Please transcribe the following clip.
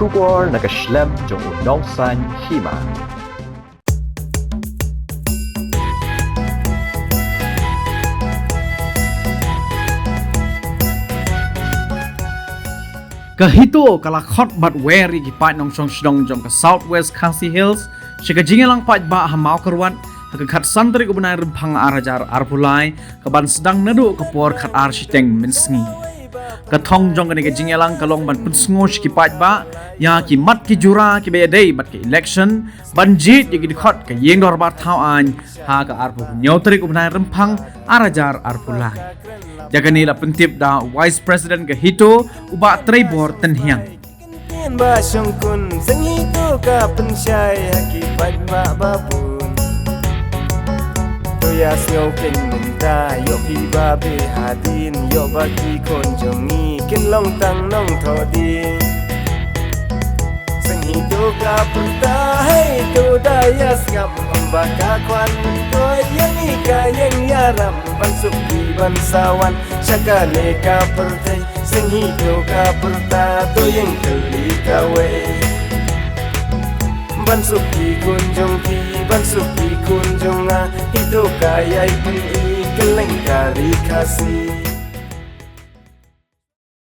syukur nak Islam jong undang-san hima. Kahito kala khot bat weri ki pat nong chong shdong jong ka Southwest Khasi Hills shika jingelang pat ba hamau karwan ka khat santri ko banai rempang arajar arpulai ka ban sedang nadu ka por khat ar shiteng minsngi ka thong jong ka jingelang kalong ban punsngo shiki pat ba ya ki mat ki jura ki be day bat ki election ban jit ki khot ka yeng dor bar thau an ha ka arpu nyotri ko banai rempang arajar arpulai Jagani la pentip da Vice President ke Hito uba treibor tenhiang. Ba syong kun sang hito ka pensyai hakipat ba babun. Toya sngau ken minta yo pi ba be hadin yo bagi kon jongi ken long tang nong thodi. Sang hito ka punta hai to daya ngam ambaka kwan toy yang ika yang yaram bansuki bansawan syakale ka pertai sing hidup ka perta to yang keli kawe bansuki kunjung ki bansuki kunjunga hidup kaya pun i keleng kari kasih